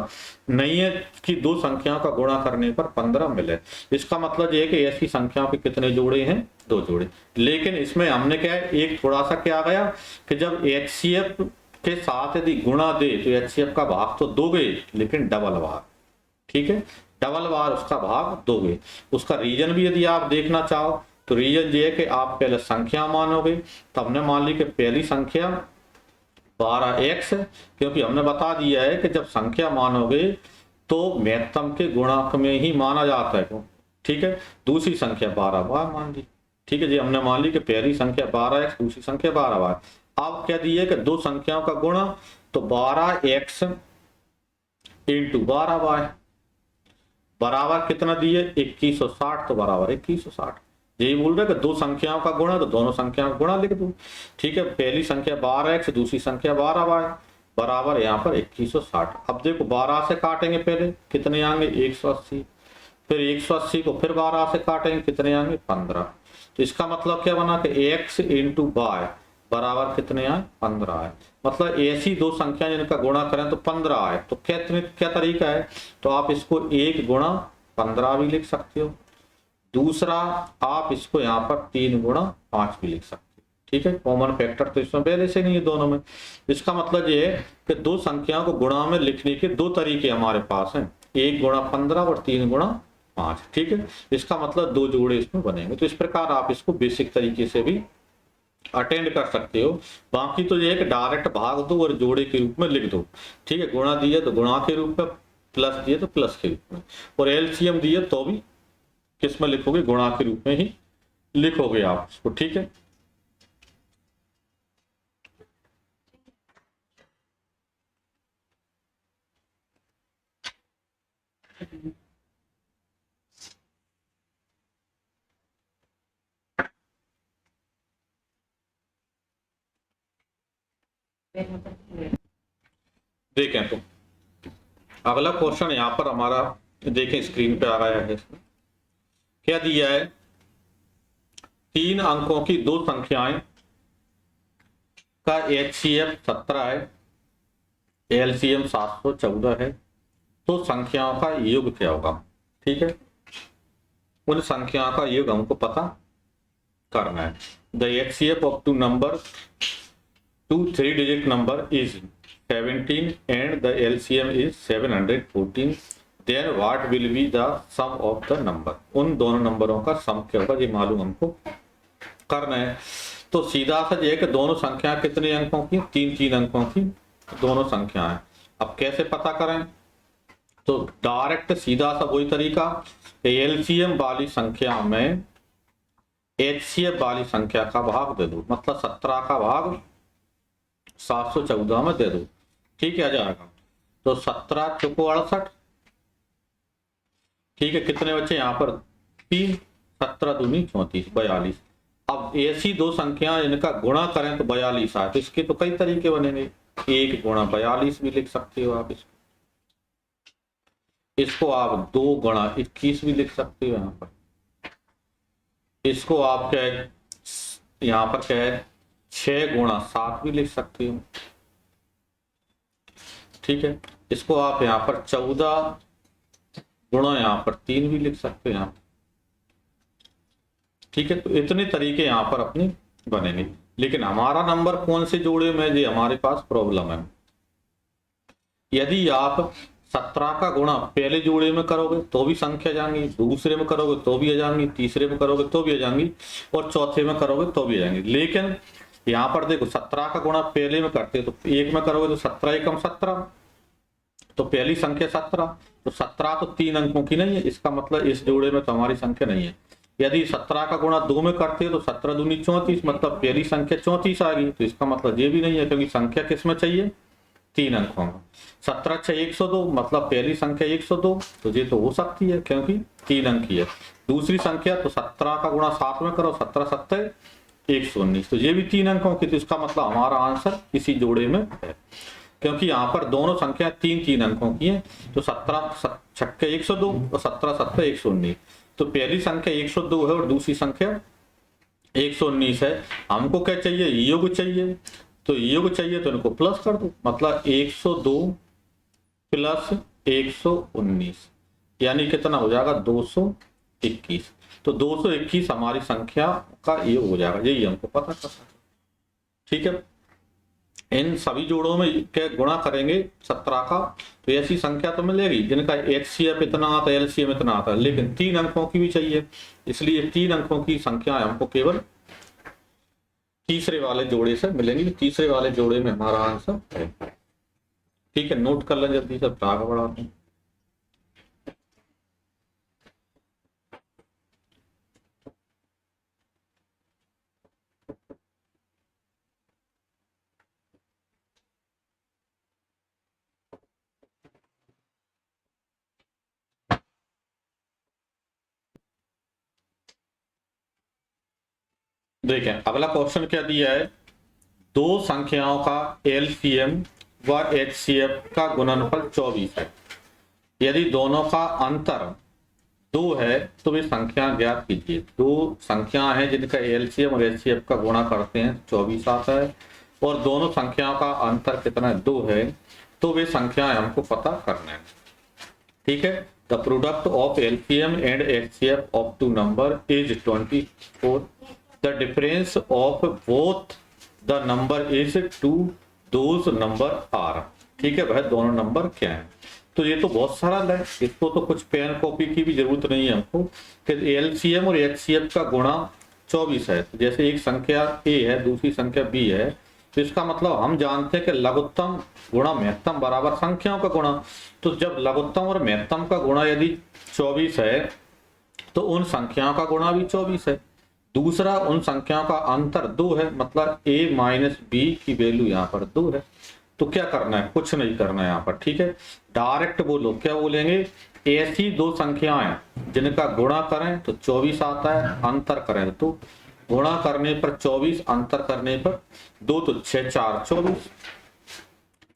नहीं है कि दो संख्याओं का गुणा करने पर 15 मिले। इसका मतलब ये है कि ऐसी संख्याओं के कितने जोड़े हैं, 2 जोड़े। लेकिन इसमें हमने क्या है, एक थोड़ा सा क्या गया कि जब HCF के साथ यदि गुणा दे तो HCF का भाग तो दोगे, लेकिन डबल भाग, ठीक है, डबल बार उसका भाग दोगे। उसका रीजन भी यदि आप देखना चाहो तो रीजन ये है कि आप पहले संख्या मानोगे। तो हमने मान ली कि पहली संख्या 12x है, क्योंकि हमने बता दिया है कि जब संख्या मानोगे तो महत्तम के गुणक में ही माना जाता है, ठीक है। दूसरी संख्या 12y मान ली, ठीक है जी, हमने मान ली कि पहली संख्या 12x, दूसरी संख्या 12y। अब क्या दिए कि दो संख्याओं का गुणा, तो 12x इंटू 12y बराबर कितना दिए 2160, तो बराबर 2160। यही बोल रहे कि दो संख्याओं का गुणा, तो दोनों संख्याओं का गुणा लिख दो, ठीक है। पहली संख्या 12x, दूसरी संख्या 12y बराबर यहाँ पर 2160। अब देखो 12 से काटेंगे पहले, कितने आएंगे 180, फिर 180 को फिर 12 से काटेंगे, कितने आएंगे 15। तो इसका मतलब क्या बना कि x इंटू वाई बराबर कितने आए 15 आए। मतलब ऐसी दो संख्या जिनका गुणा करें तो 15 आए। तो क्या तरीका है, तो आप इसको 1 गुणा 15 भी लिख सकते हो, दूसरा आप इसको यहाँ पर 3 गुणा 5 भी लिख सकते हो, ठीक है। कॉमन फैक्टर तो इसमें पहले से नहीं है दोनों में। इसका मतलब ये है कि दो संख्याओं को गुणा में लिखने के दो तरीके हमारे पास हैं, 1 गुणा 15 और 3 गुणा 5, ठीक है। इसका मतलब 2 जोड़े इसमें बनेंगे। तो इस प्रकार आप इसको बेसिक तरीके से भी अटेंड कर सकते हो। बाकी तो ये है कि डायरेक्ट भाग दो और जोड़े के रूप में लिख दो, ठीक है। गुणा दिए तो गुणा के रूप में, प्लस दिए तो प्लस के रूप में, और एलसीएम दिए तो भी किस में लिखोगे, गुणा के रूप में ही लिखोगे आप इसको, ठीक है। देखें तो अगला क्वेश्चन यहाँ पर हमारा देखें स्क्रीन पे आ गया है। क्या दिया है, 3 अंकों की दो संख्याएं का HCF 17 है, LCM 714 है, तो संख्याओं का योग क्या होगा, ठीक है। उन संख्याओं का योग हमको पता करना है। The HCF of two number, 2 3-digit number is 17 and the LCM is 714, then what will be the sum of the number। उन दोनों नंबरों का सम क्या होगा, ये मालूम हमको करना है। तो सीधा सा ये है कि दोनों संख्या कितने अंकों की, 3-3 अंकों की दोनों संख्या है। अब कैसे पता करें, तो डायरेक्ट सीधा सा वही तरीका, LCM वाली संख्या में HCF वाली संख्या का भाग दे दो, मतलब 17 का भाग 714 में दे दो, ठीक है, आ जाएगा। तो 17 चौको 68, ठीक है। कितने बच्चे यहाँ पर 3, 17 दूनी 34, 42। अब ऐसी दो संख्या इनका गुणा करें तो 42 आए, तो इसके तो कई तरीके बनेंगे। 1 गुणा 42 भी लिख सकते हो आप इसको आप 2 गुणा 21 भी लिख सकते हो। यहाँ पर इसको आप क्या है, यहाँ पर क्या है 6 गुणा 7 भी लिख सकते हो, ठीक है। इसको आप यहाँ पर 14 गुणा यहाँ पर 3 भी लिख सकते हो यहाँ, ठीक है। तो इतने तरीके यहाँ पर अपनी बनेंगे। लेकिन हमारा नंबर कौन से जोड़े में, ये हमारे पास प्रॉब्लम है। यदि आप 17 का गुणा पहले जोड़े में करोगे तो भी संख्या आ जाएंगी, दूसरे में करोगे तो भी आ जाएंगी, तीसरे में करोगे तो भी आ जाएंगी, और चौथे में करोगे तो भी आ जाएंगी। लेकिन यहाँ पर देखो 17 का गुणा पहले में करते हो तो 1 में करोगे तो 17 एकम 17, तो पहली संख्या 17, तो 17 तो 3 अंकों की नहीं है, इसका मतलब इस जोड़े में तो हमारी संख्या नहीं है। यदि 17 का गुणा 2 में करते हो तो 17 दूनी 34, मतलब पहली संख्या 34 आ गई, तो इसका मतलब ये भी नहीं है, क्योंकि संख्या किस में चाहिए 3 अंकों में। 17 6 102 मतलब पहली संख्या 102, तो ये तो हो सकती है क्योंकि 3 अंक की है। दूसरी संख्या तो 17 का गुणा 7 में करो, 17 7 119, तो ये भी 3 अंकों की, तो इसका मतलब हमारा आंसर इसी जोड़े में है, क्योंकि यहाँ पर दोनों संख्या 3 अंकों की हैं। तो 17 छक्के 102 और 17 7 119, तो पहली संख्या 102 है और दूसरी संख्या 119 है। हमको क्या चाहिए, योग चाहिए, तो योग चाहिए तो इनको प्लस कर दो, मतलब 102 प्लस 119 यानी कितना हो जाएगा 221। तो 221 हमारी संख्या का योग हो जाएगा, यही हमको पता करना है। ठीक है, इन सभी जोड़ों में क्या गुणा करेंगे 17 का, तो ऐसी संख्या तो मिलेगी जिनका HCF इतना आता है, LCM इतना आता है, लेकिन 3 अंकों की भी चाहिए, इसलिए 3 अंकों की संख्या हमको केवल तीसरे वाले जोड़े से मिलेंगी। तीसरे वाले जोड़े में हमारा आंसर है। ठीक है, नोट कर लें जल्दी से, आगे बढ़ाते हैं। देखें अगला क्वेश्चन क्या दिया है, दो संख्याओं का LCM व HCF का गुणनफल 24 है। यदि दोनों का अंतर 2 है तो वे संख्या ज्ञात कीजिए। दो संख्या हैं जिनका LCM और HCF का गुणा करते हैं 24 आता है, और दोनों संख्याओं का अंतर कितना है 2 है, तो वे संख्याएं हमको पता करना है। ठीक है, the product of LCM and HCF of two number is 24, the difference of both the number is two those number are. ठीक है, वह दोनों नंबर क्या है। तो ये तो बहुत सरल है, इसको तो कुछ पेन कॉपी की भी जरूरत नहीं है हमको, कि LCM और HCF का गुणा 24 है। तो जैसे एक संख्या A है, दूसरी संख्या B है, तो इसका मतलब हम जानते हैं कि लघुत्तम गुणा महत्तम बराबर संख्याओं का गुणा। तो जब लघुत्तम और महत्तम का गुणा यदि 24 है तो उन संख्याओं का गुणा भी 24 है। दूसरा, उन संख्याओं का अंतर 2 है, मतलब A माइनस B की वैल्यू यहाँ पर 2 है। तो क्या करना है, कुछ नहीं करना है यहाँ पर। ठीक है, डायरेक्ट बोलो, क्या बोलेंगे, ऐसी दो संख्याएं जिनका गुणा करें तो 24 आता है, अंतर करें तो गुणा करने पर 24, अंतर करने पर 2, तो 6 4 24।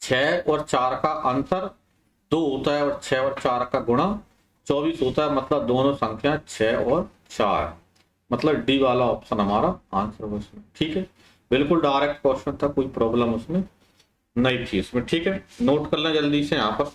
6 और 4 का अंतर 2 होता है और 6 और 4 का गुणा 24 होता है, मतलब दोनों संख्या 6 और 4, मतलब डी वाला ऑप्शन हमारा आंसर है उसमें। ठीक है, बिल्कुल डायरेक्ट क्वेश्चन था, कोई प्रॉब्लम उसमें नहीं थी इसमें। ठीक है, नोट कर लें जल्दी से यहाँ पर।